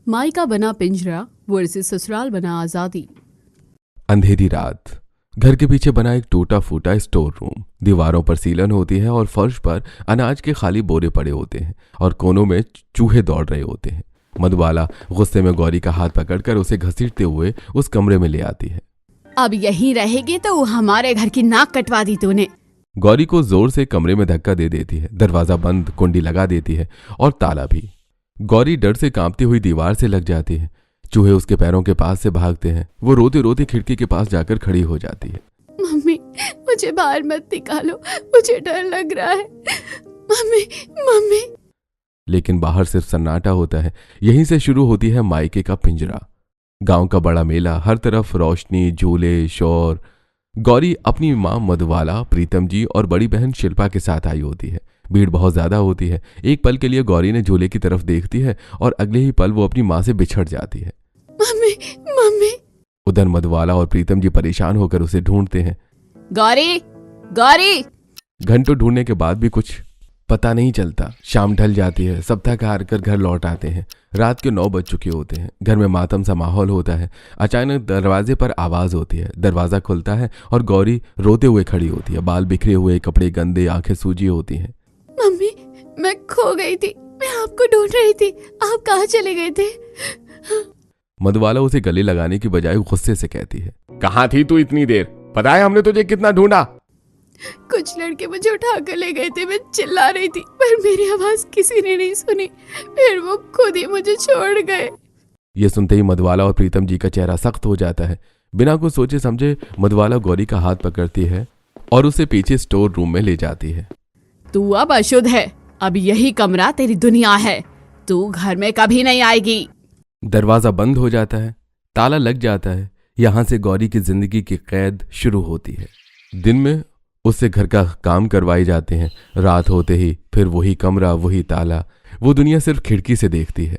मायका बना पिंजरा वर्सेस ससुराल बना आजादी। अंधेरी रात। घर के पीछे बना एक टूटा फूटा स्टोर रूम। दीवारों पर सीलन होती है और फर्श पर अनाज के खाली बोरे पड़े होते हैं और कोनों में चूहे दौड़ रहे होते हैं। मधुबाला गुस्से में गौरी का हाथ पकड़कर उसे घसीटते हुए उस कमरे में ले आती है। अब यहीं रहेगी तो हमारे घर की नाक कटवा दी तूने। गौरी को जोर से कमरे में धक्का दे देती है। दरवाजा बंद, कुंडी लगा देती है और ताला भी। गौरी डर से कांपती हुई दीवार से लग जाती है। चूहे उसके पैरों के पास से भागते हैं। वो रोते रोते खिड़की के पास जाकर खड़ी हो जाती है। मम्मी, मुझे बाहर मत निकालो, मुझे डर लग रहा है। Mummy mummy. लेकिन बाहर सिर्फ सन्नाटा होता है। यहीं से शुरू होती है मायके का पिंजरा। गांव का बड़ा मेला, हर तरफ रोशनी, झूले, शोर। गौरी अपनी माँ मधुबाला, प्रीतम जी और बड़ी बहन शिल्पा के साथ आई होती है। भीड़ बहुत ज्यादा होती है। एक पल के लिए गौरी ने झूले की तरफ देखती है और अगले ही पल वो अपनी माँ से बिछड़ जाती है। Mummy mummy. उधर मधुबाला और प्रीतम जी परेशान होकर उसे ढूंढते हैं। गौरी गौरी। घंटों ढूंढने के बाद भी कुछ पता नहीं चलता। शाम ढल जाती है। सब थक हार कर घर लौट आते हैं। रात के 9 बज चुके होते हैं। घर में मातम सा माहौल होता है। अचानक दरवाजे पर आवाज होती है। दरवाजा खुलता है और गौरी रोते हुए खड़ी होती है। बाल बिखरे हुए, कपड़े गंदे, आंखें सूजी होती हैं। मम्मी, मैं खो गई थी, मैं आपको ढूंढ रही थी, आप कहाँ चले गए थे? मधुबाला उसे गले लगाने की बजाय गुस्से से कहती है, कहाँ थी तू इतनी देर? पता है हमने तुझे कितना ढूंढा। कुछ लड़के मुझे उठा कर ले गए थे, मैं चिल्ला रही थी पर मेरी आवाज किसी ने नहीं सुनी, फिर वो खुद ही मुझे छोड़ गए। ये सुनते ही मधुबाला और प्रीतम जी का चेहरा सख्त हो जाता है। बिना कुछ सोचे समझे मधुबाला गौरी का हाथ पकड़ती है और उसे पीछे स्टोर रूम में ले जाती है। तू अब अशुद्ध है, अब यही कमरा तेरी दुनिया है, तू घर में कभी नहीं आएगी। दरवाजा बंद हो जाता है, ताला लग जाता है। यहाँ से गौरी की जिंदगी की कैद शुरू होती है। दिन में उससे घर का काम करवाए जाते हैं। रात होते ही फिर वही कमरा, वही ताला। वो दुनिया सिर्फ खिड़की से देखती है।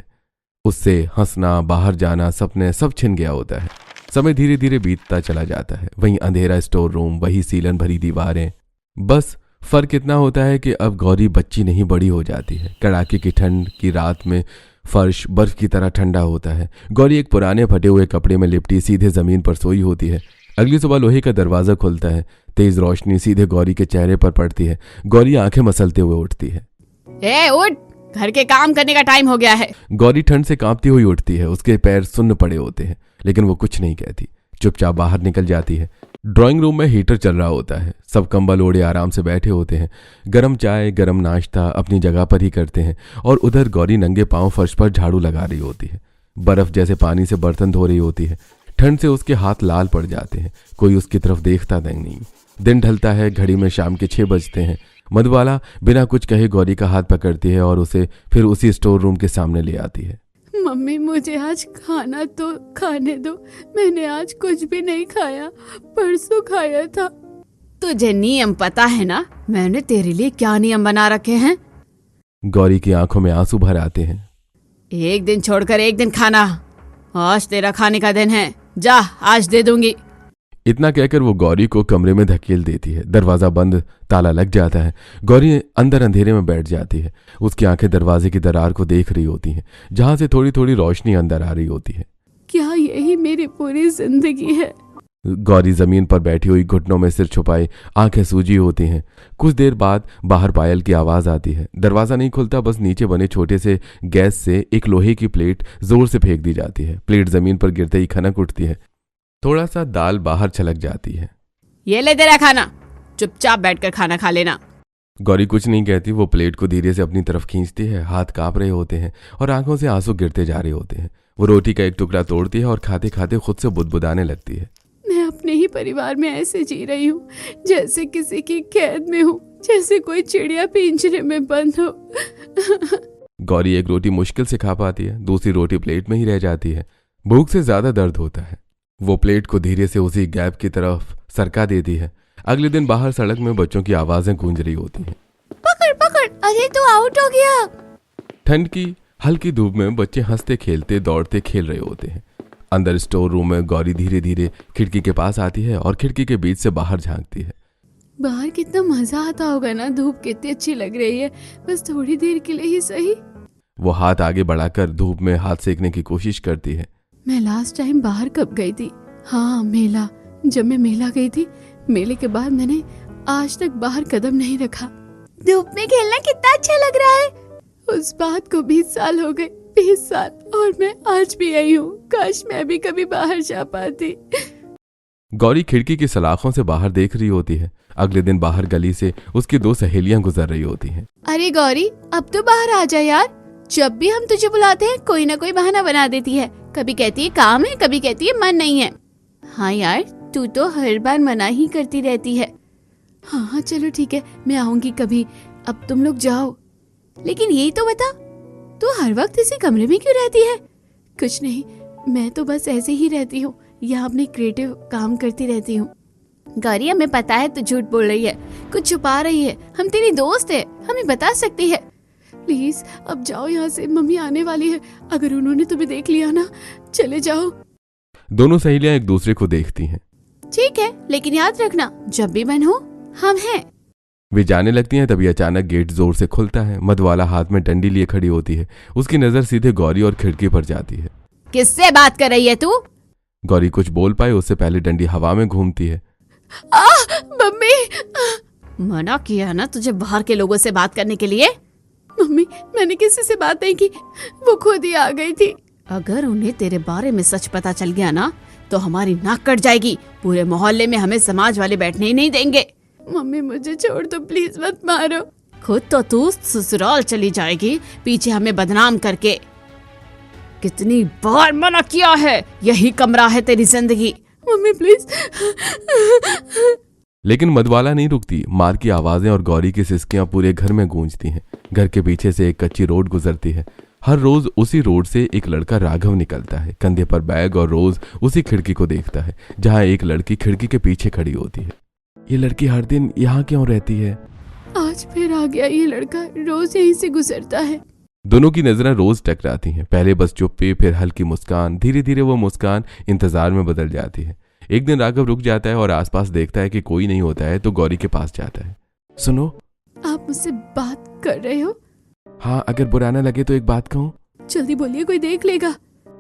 उससे हंसना, बाहर जाना, सपने सब छिन गया होता है। समय धीरे धीरे बीतता चला जाता है। वहीं अंधेरा स्टोर रूम, वही सीलन भरी दीवारें। बस फर्क इतना होता है कि अब गौरी बच्ची नहीं, बड़ी हो जाती है। कड़ाके की ठंड की रात में फर्श बर्फ की तरह ठंडा होता है। गौरी एक पुराने फटे हुए कपड़े में लिपटी सीधे जमीन पर सोई होती है। अगली सुबह लोहे का दरवाजा खुलता है। तेज रोशनी सीधे गौरी के चेहरे पर पड़ती है। गौरी आंखें मसलते हुए उठती है। ए उठ, घर के काम करने का टाइम हो गया है। गौरी ठंड से कांपती हुई उठती है। उसके पैर सुन्न पड़े होते हैं, लेकिन वो कुछ नहीं कहती। चुपचाप बाहर निकल जाती है। ड्राइंग रूम में हीटर चल रहा होता है। सब कंबल ओढ़े आराम से बैठे होते हैं। गरम चाय, गरम नाश्ता अपनी जगह पर ही करते हैं और उधर गौरी नंगे पांव फर्श पर झाड़ू लगा रही होती है। बर्फ जैसे पानी से बर्तन धो रही होती है। ठंड से उसके हाथ लाल पड़ जाते हैं। कोई उसकी तरफ देखता नहीं। दिन ढलता है। घड़ी में शाम के 6 बजते हैं। मधुबाला बिना कुछ कहे गौरी का हाथ पकड़ती है और उसे फिर उसी स्टोर रूम के सामने ले आती है। मम्मी, मुझे आज खाना तो खाने दो, मैंने आज कुछ भी नहीं खाया, परसों खाया था। तुझे नियम पता है ना, मैंने तेरे लिए क्या नियम बना रखे हैं? गौरी की आंखों में आंसू भर आते हैं। एक दिन छोड़कर एक दिन खाना, आज तेरा खाने का दिन है, जा आज दे दूंगी। इतना कहकर वो गौरी को कमरे में धकेल देती है। दरवाजा बंद, ताला लग जाता है। गौरी अंदर अंधेरे में बैठ जाती है। उसकी आंखें दरवाजे की दरार को देख रही होती हैं, जहां से थोड़ी थोड़ी रोशनी अंदर आ रही होती है। क्या यही मेरी पूरी जिंदगी है? गौरी जमीन पर बैठी हुई घुटनों में सिर छुपाई आंखें सूजी होती हैं। कुछ देर बाद बाहर पायल की आवाज आती है। दरवाजा नहीं खुलता, बस नीचे बने छोटे से गैस से एक लोहे की प्लेट जोर से फेंक दी जाती है। प्लेट जमीन पर गिरते ही खनक उठती है। थोड़ा सा दाल बाहर छलक जाती है। ये ले तेरा खाना, चुपचाप बैठकर खाना खा लेना। गौरी कुछ नहीं कहती। वो प्लेट को धीरे से अपनी तरफ खींचती है। हाथ कांप रहे होते हैं और आंखों से आंसू गिरते जा रहे होते हैं। वो रोटी का एक टुकड़ा तोड़ती है और खाते खाते खुद से बुदबुदाने लगती है। मैं अपने ही परिवार में ऐसे जी रही हूँ जैसे किसी की कैद में हूँ, जैसे कोई चिड़िया पिंजरे में बंद हो। गौरी एक रोटी मुश्किल से खा पाती है। दूसरी रोटी प्लेट में ही रह जाती है। भूख से ज्यादा दर्द होता है। वो प्लेट को धीरे से उसी गैप की तरफ सरका देती है। अगले दिन बाहर सड़क में बच्चों की आवाजें गूंज रही होती हैं। पकड़ पकड़, अरे तू आउट हो गया। ठंड की हल्की धूप में बच्चे हंसते खेलते दौड़ते खेल रहे होते हैं। अंदर स्टोर रूम में गौरी धीरे धीरे खिड़की के पास आती है और खिड़की के बीच से बाहर झांकती है। बाहर कितना मजा आता होगा ना, धूप कितनी अच्छी लग रही है, बस थोड़ी देर के लिए ही सही। वो हाथ आगे बढ़ाकर धूप में हाथ सेकने की कोशिश करती है। मैं लास्ट टाइम बाहर कब गई थी? हाँ, मेला। जब मैं मेला गई थी, मेले के बाद मैंने आज तक बाहर कदम नहीं रखा। धूप में खेलना कितना अच्छा लग रहा है। उस बात को 20 साल हो गए, 20 साल, और मैं आज भी आई हूँ। काश मैं भी कभी बाहर जा पाती। गौरी खिड़की की सलाखों से बाहर देख रही होती है। अगले दिन बाहर गली से उसकी 2 सहेलियां गुजर रही होती हैं। अरे गौरी, अब तो बाहर आ जा यार। जब भी हम तुझे बुलाते हैं कोई ना कोई बहाना बना देती है। कभी कहती है काम है, कभी कहती है मन नहीं है। हाँ यार, तू तो हर बार मना ही करती रहती है। हाँ चलो ठीक है, मैं आऊंगी कभी। अब तुम लोग जाओ। लेकिन यही तो बता, तू हर वक्त इसी कमरे में क्यों रहती है? कुछ नहीं, मैं तो बस ऐसे ही रहती हूँ, यहाँ अपने क्रिएटिव काम करती रहती हूँ। गौरी, हमें पता है तू झूठ बोल रही है, कुछ छुपा रही है। हम तेरी दोस्त है, हमें बता सकती है। प्लीज अब जाओ यहाँ से, मम्मी आने वाली है। अगर उन्होंने तुम्हें देख लिया ना, चले जाओ। दोनों सहेलियां एक दूसरे को देखती हैं। ठीक है, लेकिन याद रखना, जब भी मन हो हम हैं। वे जाने लगती हैं, तभी अचानक गेट जोर से खुलता है। मधुबाला हाथ में डंडी लिए खड़ी होती है। उसकी नजर सीधे गौरी और खिड़की पर जाती है। किससे बात कर रही है तू? गौरी कुछ बोल पाए उससे पहले डंडी हवा में घूमती है। मम्मी, मना किया ना तुझे बाहर के लोगों से बात करने के लिए। मम्मी, मैंने किसी से बात नहीं की, वो खुद ही आ गई थी। अगर उन्हें तेरे बारे में सच पता चल गया ना, तो हमारी नाक कट जाएगी। पूरे मोहल्ले में हमें समाज वाले बैठने ही नहीं देंगे। मम्मी मुझे छोड़ दो, प्लीज मत मारो। खुद तो तू ससुराल चली जाएगी, पीछे हमें बदनाम करके। कितनी बार मना किया है, यही कमरा है तेरी जिंदगी। Mummy please. लेकिन मधुबाला नहीं रुकती। मार की आवाजें और गौरी की सिसकियां पूरे घर में गूंजती हैं। घर के पीछे से एक कच्ची रोड गुजरती है। हर रोज उसी रोड से एक लड़का राघव निकलता है, कंधे पर बैग, और रोज उसी खिड़की को देखता है जहां एक लड़की खिड़की के पीछे खड़ी होती है। ये लड़की हर दिन यहाँ क्यों रहती है? आज फिर आ गया ये लड़का, रोज यहीं से गुजरता है। दोनों की नजरें रोज टकराती हैं। पहले बस चुप्पी, फिर हल्की मुस्कान। धीरे धीरे वो मुस्कान इंतजार में बदल जाती है। एक दिन राघव रुक जाता है और आसपास देखता है कि कोई नहीं होता है, तो गौरी के पास जाता है। सुनो, आप मुझसे बात कर रहे हो? हाँ, अगर बुरा ना लगे तो एक बात कहूँ? जल्दी बोलिए, कोई देख लेगा।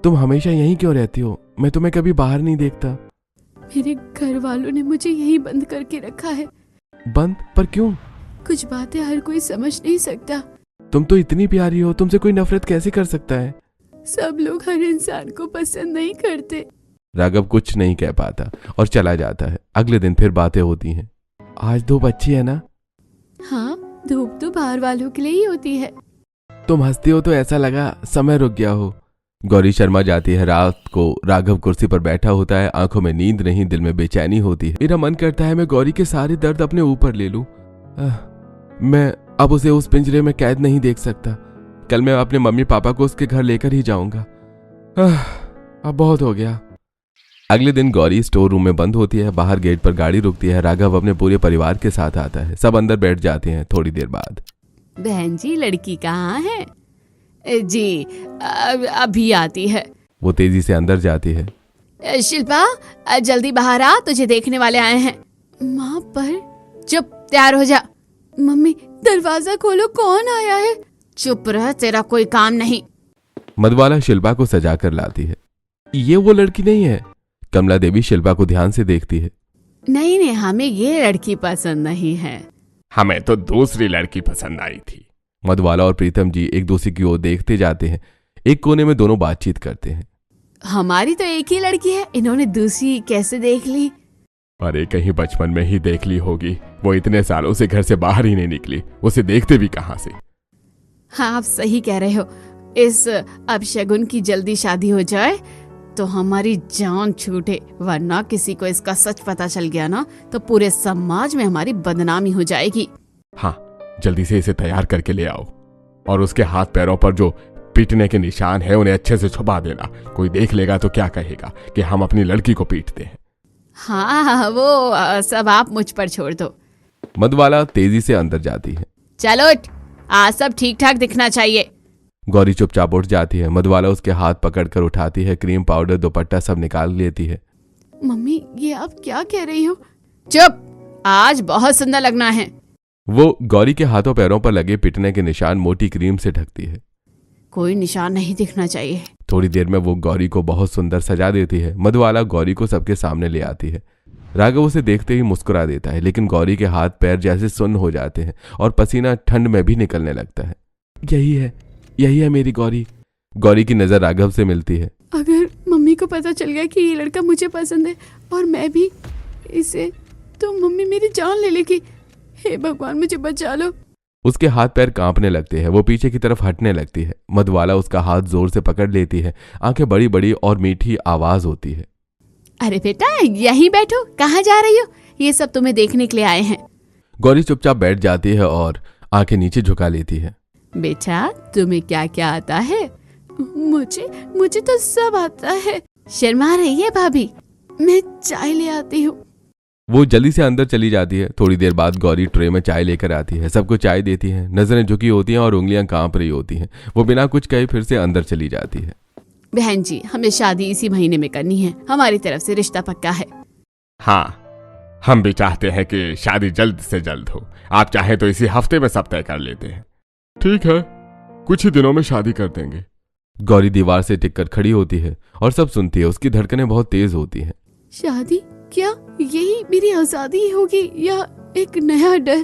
तुम हमेशा यहीं क्यों रहती हो? मैं तुम्हें कभी बाहर नहीं देखता। मेरे घर वालों ने मुझे यहीं बंद करके रखा है। बंद? पर क्यों? कुछ बातें हर कोई समझ नहीं सकता। तुम तो इतनी प्यारी हो, तुमसे कोई नफरत कैसे कर सकता है? सब लोग हर इंसान को पसंद नहीं करते। राघव कुछ नहीं कह पाता और चला जाता है। अगले दिन फिर बातें होती हैं। आज धूप अच्छी है ना? हाँ, धूप तो बाहर वालों के लिए ही होती है। तुम हंसती हो तो ऐसा लगा समय रुक गया हो। गौरी शर्मा जाती है। रात को राघव कुर्सी पर बैठा होता है। आंखों में नींद नहीं, दिल में बेचैनी होती है। मेरा मन करता है मैं गौरी के सारे दर्द अपने ऊपर ले लूं। मैं अब उसे उस पिंजरे में कैद नहीं देख सकता। कल मैं अपने मम्मी पापा को उसके घर लेकर ही जाऊंगा। अब बहुत हो गया। अगले दिन गौरी स्टोर रूम में बंद होती है। बाहर गेट पर गाड़ी रुकती है। राघव अपने पूरे परिवार के साथ आता है। सब अंदर बैठ जाते हैं। थोड़ी देर बाद, बहन जी, लड़की कहाँ है? जी अभी आती है। वो तेजी से अंदर जाती है। शिल्पा, जल्दी बाहर आ, तुझे देखने वाले आए हैं। माँ पर चुप, तैयार हो जा। मम्मी, दरवाजा खोलो, कौन आया है? चुप रह, तेरा कोई काम नहीं। मधुबाला शिल्पा को सजा कर लाती है। ये वो लड़की नहीं है? कमला देवी शिल्पा को ध्यान से देखती है। नहीं नहीं, हमें ये लड़की पसंद नहीं है। हमें तो दूसरी लड़की पसंद आई थी। मधुबाला और प्रीतम जी एक दूसरे की ओर देखते जाते हैं। एक कोने में दोनों बातचीत करते हैं। हमारी तो एक ही लड़की है, इन्होंने दूसरी कैसे देख ली? अरे कहीं बचपन में ही देख ली होगी। वो इतने सालों से घर से बाहर ही नहीं निकली, उसे देखते भी कहां से। हाँ, आप सही कह रहे हो। इस अपशगुन की जल्दी शादी हो जाए तो हमारी जान छूटे, वरना किसी को इसका सच पता चल गया ना, तो पूरे समाज में हमारी बदनामी हो जाएगी। हाँ, जल्दी से इसे तैयार करके ले आओ और उसके हाथ पैरों पर जो पीटने के निशान है उन्हें अच्छे से छुपा देना। कोई देख लेगा तो क्या कहेगा कि हम अपनी लड़की को पीटते हैं। हाँ, वो सब आप मुझ पर छोड़ दो। मधुबाला तेजी से अंदर जाती है। चलो उठ, आज सब ठीक ठाक दिखना चाहिए। गौरी चुपचाप उठ जाती है। मधुबाला उसके हाथ पकड़कर उठाती है। क्रीम पाउडर, दुपट्टा सब निकाल लेती है। मम्मी, ये आप क्या कह रही हो? चुप, आज बहुत सुंदर लगना है। वो गौरी के हाथों पैरों पर लगे पिटने के निशान मोटी क्रीम से ढकती है। कोई निशान नहीं दिखना चाहिए। थोड़ी देर में वो गौरी को बहुत सुंदर सजा देती है। मधुबाला गौरी को सबके सामने ले आती है। राघव उसे देखते ही मुस्कुरा देता है, लेकिन गौरी के हाथ पैर जैसे सुन्न हो जाते हैं और पसीना ठंड में भी निकलने लगता है। यही है मेरी गौरी। गौरी की नजर राघव से मिलती है। अगर मम्मी को पता चल गया कि ये लड़का मुझे पसंद है और मैं भी इसे, तो मम्मी मेरी जान ले लेगी। हे भगवान, मुझे बचा लो। उसके हाथ पैर कांपने लगते हैं। वो पीछे की तरफ हटने लगती है। मधुबाला उसका हाथ जोर से पकड़ लेती है। आंखें बड़ी बड़ी और मीठी आवाज होती है। अरे बेटा, यहीं बैठो, कहाँ जा रही हो? ये सब तुम्हें देखने के लिए आए हैं। गौरी चुपचाप बैठ जाती है और आंखें नीचे झुका लेती है। बेटा, तुम्हें क्या क्या आता है? मुझे तो सब आता है। शर्मा रही है भाभी, मैं चाय ले आती हूँ। वो जल्दी से अंदर चली जाती है। थोड़ी देर बाद गौरी ट्रे में चाय लेकर आती है। सबको चाय देती है। नजरें झुकी होती हैं और उंगलियां कांप रही होती हैं। वो बिना कुछ कहे फिर से अंदर चली जाती है। बहन जी, हमें शादी इसी महीने में करनी है। हमारी तरफ से रिश्ता पक्का है। हाँ, हम भी चाहते हैं कि शादी जल्द से जल्द हो। आप चाहे तो इसी हफ्ते में सब तय कर लेते हैं। ठीक है, कुछ ही दिनों में शादी कर देंगे। गौरी दीवार से टिककर खड़ी होती है और सब सुनती है। उसकी धड़कनें बहुत तेज होती हैं। शादी? क्या यही मेरी आजादी होगी या एक नया डर?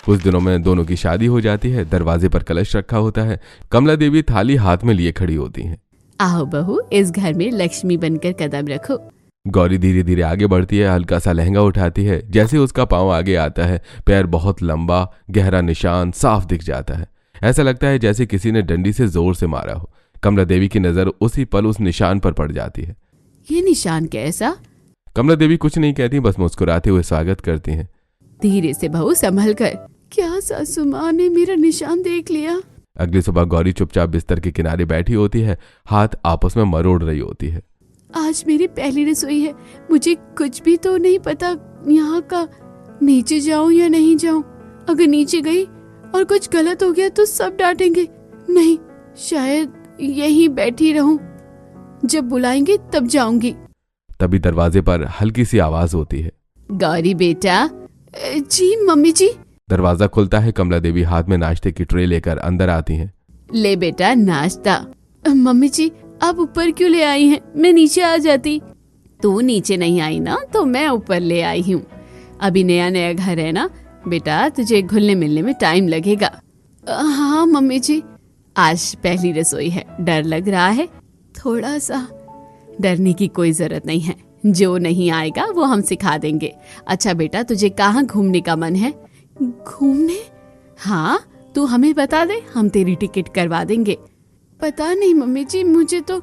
कुछ दिनों में दोनों की शादी हो जाती है। दरवाजे पर कलश रखा होता है। कमला देवी थाली हाथ में लिए खड़ी होती हैं। आओ बहू, इस घर में लक्ष्मी बनकर कदम रखो। गौरी धीरे धीरे आगे बढ़ती है। हल्का सा लहंगा उठाती है। जैसे उसका पांव आगे आता है, पैर बहुत लंबा गहरा निशान साफ दिख जाता है। ऐसा लगता है जैसे किसी ने डंडी से जोर से मारा हो। कमला देवी की नजर उसी पल उस निशान पर पड़ जाती है। ये निशान कैसा? कमला देवी कुछ नहीं कहती, बस मुस्कुराते हुए स्वागत करती हैं। धीरे से बहू, संभल कर। क्या सासू माँ ने मेरा निशान देख लिया? अगली सुबह गौरी चुपचाप बिस्तर के किनारे बैठी होती है। हाथ आपस में मरोड़ रही होती है। आज मेरी पहली रसोई है। मुझे कुछ भी तो नहीं पता यहाँ का। नीचे जाऊं या नहीं जाऊं? अगर नीचे गई और कुछ गलत हो गया तो सब डांटेंगे। नहीं, शायद यहीं बैठी रहूं। जब बुलाएंगे तब जाऊंगी। तभी दरवाजे पर हल्की सी आवाज होती है। गौरी बेटा। जी मम्मी जी। दरवाजा खुलता है। कमला देवी हाथ में नाश्ते की ट्रे लेकर अंदर आती हैं। ले बेटा नाश्ता। मम्मी जी, आप ऊपर क्यों ले आई हैं? मैं नीचे आ जाती। तू नीचे नहीं आई ना, तो मैं ऊपर ले आई हूँ। अभी नया नया घर है ना बेटा, तुझे घुलने मिलने में टाइम लगेगा। हाँ मम्मी जी। आज पहली रसोई है, डर लग रहा है थोड़ा सा। डरने की कोई जरूरत नहीं है। जो नहीं आएगा वो हम सिखा देंगे। अच्छा बेटा, तुझे कहाँ घूमने का मन है? घूमने? हाँ, तू हमें बता दे, हम तेरी टिकट करवा देंगे। पता नहीं मम्मी जी, मुझे तो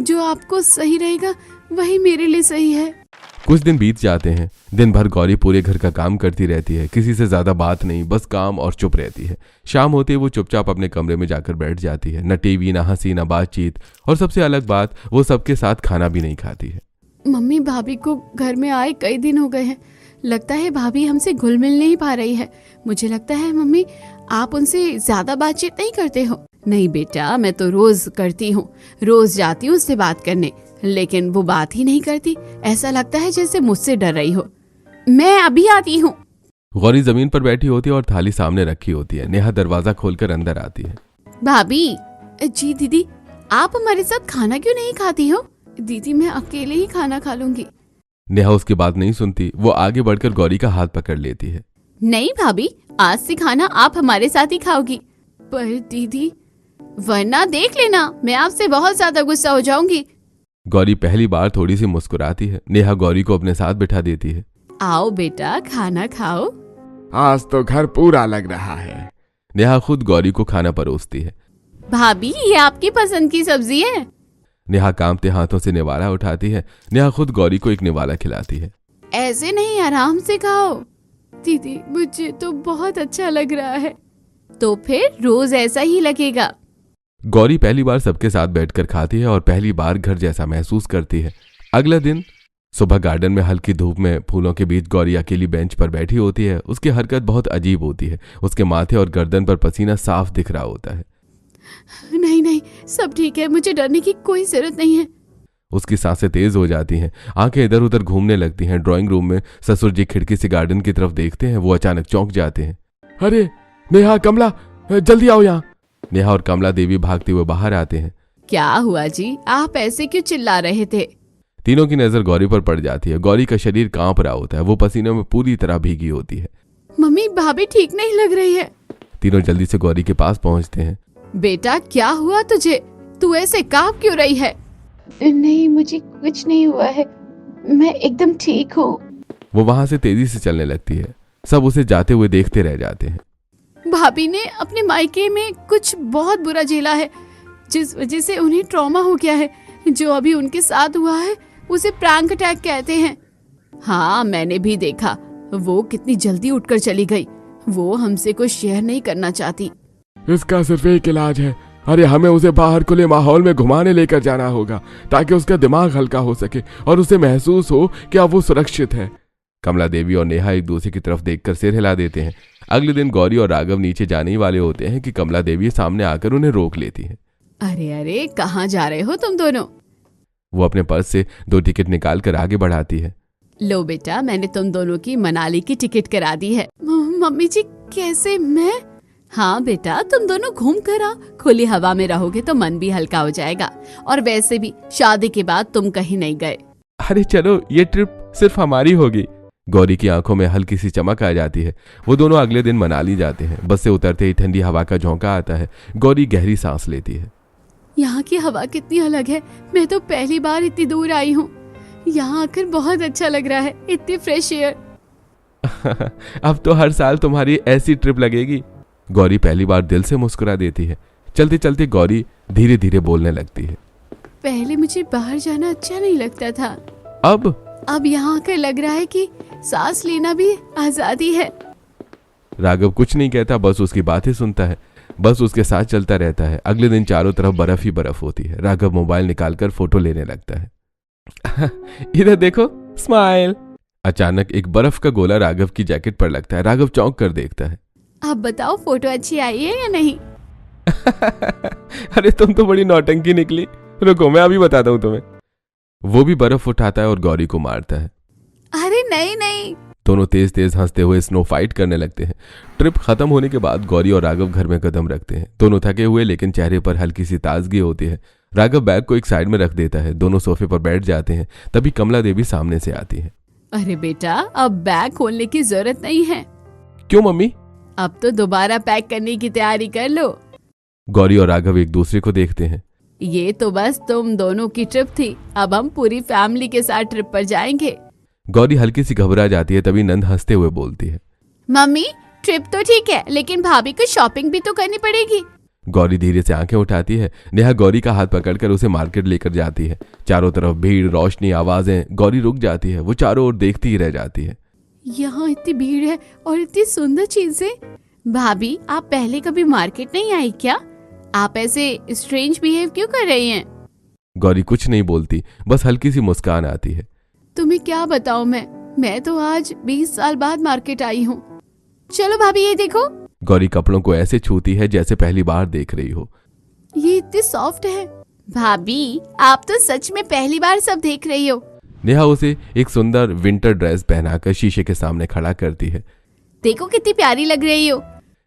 जो आपको सही रहेगा वही मेरे लिए सही है। कुछ दिन बीत जाते हैं। दिन भर गौरी पूरे घर का काम करती रहती है। किसी से ज्यादा बात नहीं, बस काम और चुप रहती है। शाम होते ही वो चुपचाप अपने कमरे में जाकर बैठ जाती है। न टीवी, न हंसी, न बातचीत, और सबसे अलग बात, वो सबके साथ खाना भी नहीं खाती है। मम्मी, भाभी को घर में आए कई दिन हो गए हैं। लगता है भाभी हमसे घुल मिल नहीं पा रही है। मुझे लगता है मम्मी, आप उनसे ज्यादा बातचीत नहीं करते हो। नहीं बेटा, मैं तो रोज करती हूँ। रोज जाती हूँ उससे बात करने, लेकिन वो बात ही नहीं करती। ऐसा लगता है जैसे मुझसे डर रही हो। मैं अभी आती हूँ। गौरी जमीन पर बैठी होती है और थाली सामने रखी होती है। नेहा दरवाजा खोलकर अंदर आती है। भाभी। जी दीदी, आप हमारे साथ खाना क्यों नहीं खाती हो? दीदी, मैं अकेले ही खाना खा लूंगी। नेहा उसकी बात नहीं सुनती। वो आगे बढ़कर गौरी का हाथ पकड़ लेती है। नहीं भाभी, आज से खाना आप हमारे साथ ही खाओगी। पर दीदी, वरना देख लेना, मैं आपसे बहुत ज्यादा गुस्सा हो जाऊंगी। गौरी पहली बार थोड़ी सी मुस्कुराती है। नेहा गौरी को अपने साथ बिठा देती है। आओ बेटा, खाना खाओ। आज तो घर पूरा लग रहा है। नेहा खुद गौरी को खाना परोसती है। भाभी, ये आपकी पसंद की सब्जी है। नेहा कांपते हाथों से निवाला उठाती है। नेहा खुद गौरी को एक निवाला खिलाती है। ऐसे नहीं, आराम से खाओ। दीदी, मुझे तो बहुत अच्छा लग रहा है। तो फिर रोज ऐसा ही लगेगा। गौरी पहली बार सबके साथ बैठकर खाती है और पहली बार घर जैसा महसूस करती है। अगला दिन सुबह गार्डन में हल्की धूप में फूलों के बीच गौरी अकेली बेंच पर बैठी होती है। उसकी हरकत बहुत अजीब होती है। उसके माथे और गर्दन पर पसीना साफ दिख रहा होता है। नहीं नहीं, सब ठीक है, मुझे डरने की कोई जरूरत नहीं है। उसकी सांसें तेज हो जाती हैं। आंखें इधर उधर घूमने लगती हैं। ड्राइंग रूम में ससुर जी खिड़की से गार्डन की तरफ देखते हैं। वो अचानक चौंक जाते हैं। अरे नेहा, कमला, जल्दी आओ यहाँ। नेहा और कमला देवी भागते हुए बाहर आते हैं। क्या हुआ जी, आप ऐसे क्यों चिल्ला रहे थे? तीनों की नजर गौरी पर पड़ जाती है। गौरी का शरीर कांप रहा होता है, वो पसीने में पूरी तरह भीगी होती है। मम्मी, भाभी ठीक नहीं लग रही है। तीनों जल्दी से गौरी के पास पहुंचते हैं। बेटा क्या हुआ तुझे? तू ऐसे कांप क्यों रही है? नहीं, मुझे कुछ नहीं हुआ है, मैं एकदम ठीक हूँ। वो वहां से तेजी से चलने लगती है। सब उसे जाते हुए देखते रह जाते हैं। भाभी ने अपने मायके में कुछ बहुत बुरा झेला है, जिस वजह से उन्हें ट्रॉमा हो गया है। जो अभी उनके साथ हुआ है उसे प्रैंक अटैक कहते हैं। हाँ, मैंने भी देखा। वो कितनी जल्दी उठकर चली गई। वो हमसे कुछ शेयर नहीं करना चाहती। इसका सिर्फ एक इलाज है। अरे हमें उसे बाहर खुले माहौल में घुमाने लेकर जाना होगा ताकि उसका दिमाग हल्का हो सके और उसे महसूस हो कि अब वो सुरक्षित है। कमला देवी और नेहा एक दूसरे की तरफ देखकर सिर हिला देते हैं। अगले दिन गौरी और राघव नीचे जाने ही वाले होते हैं कि कमला देवी सामने आकर उन्हें रोक लेती है। अरे अरे, कहाँ जा रहे हो तुम दोनों? वो अपने पर्स से 2 टिकट निकाल कर आगे बढ़ाती है। लो बेटा, मैंने तुम दोनों की मनाली की टिकट करा दी है। मम्मी जी, कैसे? मैं? हाँ बेटा, तुम दोनों घूम कर आओ। खुली हवा में रहोगे तो मन भी हल्का हो जाएगा। और वैसे भी शादी के बाद तुम कहीं नहीं गए। अरे चलो, ये ट्रिप सिर्फ हमारी होगी। गौरी की आंखों में हल्की सी चमक आ जाती है। वो दोनों अगले दिन मनाली जाते हैं। बस से उतरते ही ठंडी हवा का झोंका आता है। गौरी गहरी सांस लेती है। यहाँ की हवा कितनी अलग है। मैं तो पहली बार इतनी दूर आई हूँ। यहाँ आकर बहुत अच्छा लग रहा है, इतनी फ्रेश एयर। अब तो हर साल तुम्हारी ऐसी ट्रिप लगेगी। गौरी पहली बार दिल से मुस्कुरा देती है। चलते चलते गौरी धीरे धीरे बोलने लगती है। पहले मुझे बाहर जाना अच्छा नहीं लगता था। अब यहाँ आकर लग रहा है कि सांस लेना भी आजादी है। राघव कुछ नहीं कहता, बस उसकी बातें सुनता है। बस उसके साथ चलता रहता है। अगले दिन चारों तरफ बर्फ ही बर्फ होती है। राघव मोबाइल निकालकर फोटो लेने लगता है। इधर देखो, स्माइल। अचानक एक बर्फ का गोला राघव की जैकेट पर लगता है। राघव चौंक कर देखता है। आप बताओ, फोटो अच्छी आई है या नहीं? अरे तुम तो बड़ी नौटंकी निकली। रुको, मैं अभी बताता हूँ तुम्हें। वो भी बर्फ उठाता है और गौरी को मारता है। अरे नहीं नहीं। दोनों तेज तेज हंसते हुए स्नो फाइट करने लगते हैं। ट्रिप खत्म होने के बाद गौरी और राघव घर में कदम रखते हैं। दोनों थके हुए, लेकिन चेहरे पर हल्की सी ताजगी होती है। राघव बैग को एक साइड में रख देता है। दोनों सोफे पर बैठ जाते हैं। तभी कमला देवी सामने से आती है। अरे बेटा, अब बैग खोलने की जरूरत नहीं है। क्यों मम्मी? अब तो दोबारा पैक करने की तैयारी कर लो। गौरी और राघव एक दूसरे को देखते हैं। ये तो बस तुम दोनों की ट्रिप थी, अब हम पूरी फैमिली के साथ ट्रिप पर जाएंगे। गौरी हल्की सी घबरा जाती है। तभी नंद हंसते हुए बोलती है, मम्मी, ट्रिप तो ठीक है, लेकिन भाभी को शॉपिंग भी तो करनी पड़ेगी। गौरी धीरे से आंखें उठाती है। नेहा गौरी का हाथ पकड़कर उसे मार्केट लेकर जाती है। चारों तरफ भीड़, रोशनी, आवाजें। गौरी रुक जाती है। वो चारों ओर देखती ही रह जाती है। यहाँ इतनी भीड़ है और इतनी सुंदर चीजें। भाभी, आप पहले कभी मार्केट नहीं आई क्या? आप ऐसे स्ट्रेंज बिहेव क्यों कर रही हैं? गौरी कुछ नहीं बोलती, बस हल्की सी मुस्कान आती है। तुम्हें क्या बताऊं मैं तो आज 20 साल बाद मार्केट आई हूँ। चलो भाभी, ये देखो। गौरी कपड़ों को ऐसे छूती है जैसे पहली बार देख रही हो। ये इतनी सॉफ्ट है। भाभी, आप तो सच में पहली बार सब देख रही हो। नेहा उसे एक सुंदर विंटर ड्रेस पहनाकर शीशे के सामने खड़ा करती है। देखो कितनी प्यारी लग रही हो।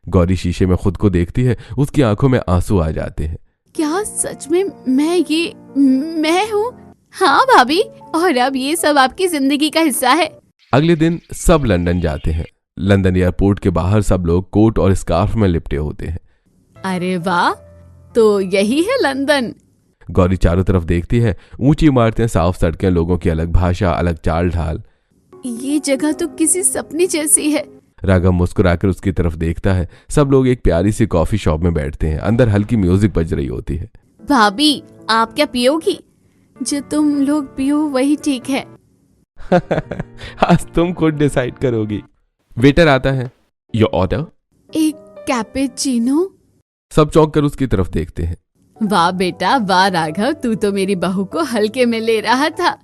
गौरी शीशे में खुद को देखती है। उसकी आंखों में आंसू आ जाते हैं। क्या सच में मैं हूँ? हाँ भाभी, और अब ये सब आपकी जिंदगी का हिस्सा है। अगले दिन सब लंदन जाते हैं। लंदन एयरपोर्ट के बाहर सब लोग कोट और स्कार्फ में लिपटे होते हैं। अरे वाह, तो यही है लंदन। गौरी चारों तरफ देखती है। ऊंची इमारतें, साफ सड़कें, लोगों की अलग भाषा, अलग चाल ढाल। ये जगह तो किसी सपने जैसी है। राघव मुस्कुराकर उसकी तरफ देखता है। सब लोग एक प्यारी सी कॉफी शॉप में बैठते हैं। अंदर हल्की म्यूजिक बज रही होती है। भाभी, आप क्या पियोगी? जो तुम लोग पियो वही ठीक है। आज तुम खुद डिसाइड करोगी। वेटर आता है। Your order. एक कैपेचिनो। सब चौंक कर उसकी तरफ देखते हैं। वाह बेटा वाह राघव, तू तो मेरी बहू को हल्के में ले रहा था।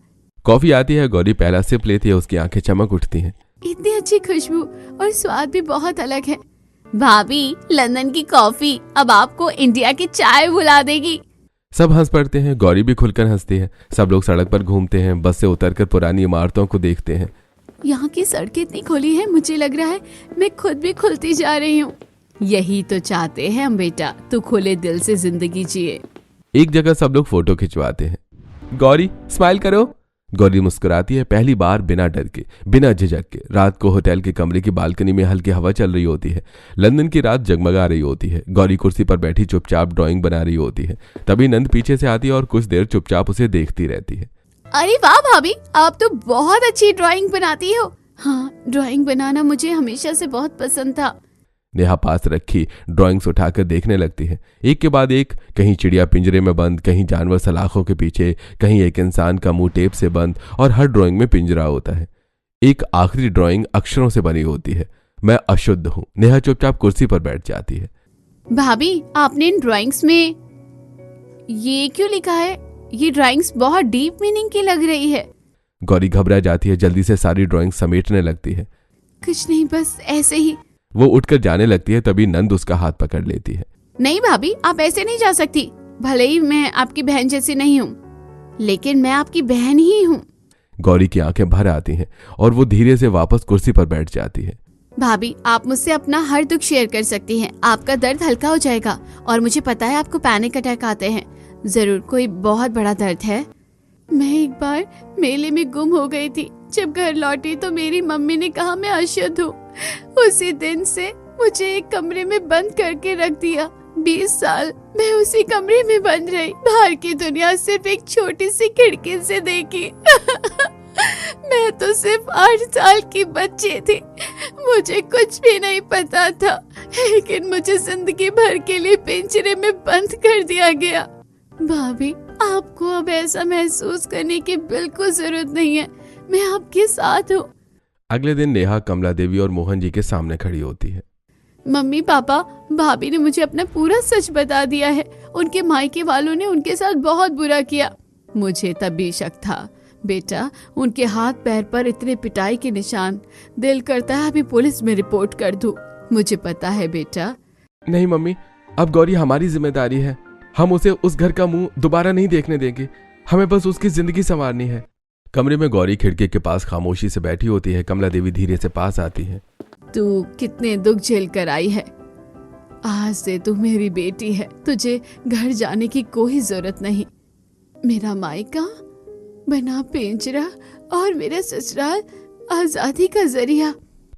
कॉफी आती है। गौरी पहला सिप लेती है। उसकी आंखें चमक उठती हैं। इतनी अच्छी खुशबू और स्वाद भी बहुत अलग है। भाभी, लंदन की कॉफी अब आपको इंडिया की चाय भुला देगी। सब हंस पड़ते हैं। गौरी भी खुलकर हंसती है। सब लोग सड़क पर घूमते हैं। बस से उतरकर पुरानी इमारतों को देखते हैं। यहाँ की सड़कें इतनी खुली है, मुझे लग रहा है मैं खुद भी खुलती जा रही हूँ। यही तो चाहते हैं हम बेटा, तू खुले दिल से जिंदगी जिए। एक जगह सब लोग फोटो खिंचवाते हैं। गौरी स्माइल करो। गौरी मुस्कुराती है, पहली बार बिना डर के, बिना झिझक के। रात को होटल के कमरे की बालकनी में हल्की हवा चल रही होती है। लंदन की रात जगमगा रही होती है। गौरी कुर्सी पर बैठी चुपचाप ड्राइंग बना रही होती है। तभी नंद पीछे से आती है और कुछ देर चुपचाप उसे देखती रहती है। अरे वाह भाभी, आप तो बहुत अच्छी ड्राइंग बनाती हो। हाँ, ड्राइंग बनाना मुझे हमेशा से बहुत पसंद था। नेहा पास रखी ड्राइंग्स उठाकर देखने लगती है। एक के बाद एक, कहीं चिड़िया पिंजरे में बंद, कहीं जानवर सलाखों के पीछे, कहीं एक इंसान का मुंह टेप से बंद, और हर ड्राइंग में पिंजरा होता है। एक आखिरी ड्राइंग अक्षरों से बनी होती है, मैं अशुद्ध हूँ। नेहा चुपचाप कुर्सी पर बैठ जाती है। भाभी, आपने इन ड्राइंग्स में ये क्यों लिखा है? ये ड्राइंग्स बहुत डीप मीनिंग की लग रही है। गौरी घबरा जाती है, जल्दी से सारी ड्राइंग समेटने लगती है। कुछ नहीं, बस ऐसे ही। वो उठकर जाने लगती है, तभी नंद उसका हाथ पकड़ लेती है। नहीं भाभी, आप ऐसे नहीं जा सकती। भले ही मैं आपकी बहन जैसी नहीं हूँ, लेकिन मैं आपकी बहन ही हूँ। गौरी की आंखें भर आती हैं और वो धीरे से वापस कुर्सी पर बैठ जाती है। भाभी, आप मुझसे अपना हर दुख शेयर कर सकती हैं। आपका दर्द हल्का हो जाएगा। और मुझे पता है आपको पैनिक अटैक आते हैं। जरूर कोई बहुत बड़ा दर्द है। मैं एक बार मेले में गुम हो गई थी। जब घर लौटी तो मेरी मम्मी ने कहा मैं अशुद्ध हूँ। उसी दिन से मुझे एक कमरे में बंद करके रख दिया। 20 साल मैं उसी कमरे में बंद रही। बाहर की दुनिया सिर्फ एक छोटी सी खिड़की से देखी। मैं तो सिर्फ 8 साल की बच्ची थी। मुझे कुछ भी नहीं पता था, लेकिन मुझे जिंदगी भर के लिए पिंजरे में बंद कर दिया गया। भाभी, आपको अब ऐसा महसूस करने की बिल्कुल जरूरत नहीं है। मैं आपके साथ हूँ। अगले दिन नेहा कमला देवी और मोहन जी के सामने खड़ी होती है। मम्मी पापा, भाभी ने मुझे अपना पूरा सच बता दिया है। उनके मायके वालों ने उनके साथ बहुत बुरा किया। मुझे तब भी शक था बेटा, उनके हाथ पैर पर इतने पिटाई के निशान। दिल करता है अभी पुलिस में रिपोर्ट कर दूं। मुझे पता है बेटा। नहीं मम्मी, अब गौरी हमारी जिम्मेदारी है। हम उसे उस घर का मुंह दोबारा नहीं देखने देंगे। हमें बस उसकी जिंदगी संवारनी है। कमरे में गौरी खिड़की के पास खामोशी से बैठी होती है। कमला देवी धीरे से पास आती है। तू कितने दुख झेल कर आई है। आज से तू मेरी बेटी है। तुझे घर जाने की कोई जरूरत नहीं। मेरा मायका बना पिंजरा और मेरा ससुराल आजादी का जरिया।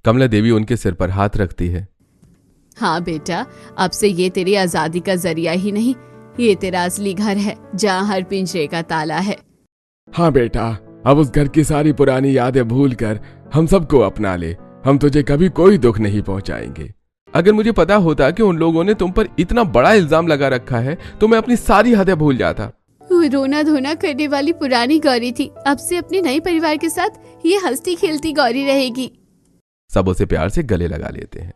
कमला देवी उनके सिर पर हाथ रखती है। हाँ बेटा, अब से ये तेरी आजादी का जरिया ही नहीं, ये तेरा असली घर है, जहाँ हर पिंजरे का ताला है। हाँ बेटा, अब उस घर की सारी पुरानी यादें भूल कर हम सबको अपना ले। हम तुझे कभी कोई दुख नहीं पहुंचाएंगे। अगर मुझे पता होता कि उन लोगों ने तुम पर इतना बड़ा इल्जाम लगा रखा है तो मैं अपनी सारी हदें भूल जाता। वो रोना धोना करने वाली पुरानी गौरी थी। अब से अपने नए परिवार के साथ ये हंसती खेलती गौरी रहेगी। सब उसे प्यार से गले लगा लेते हैं।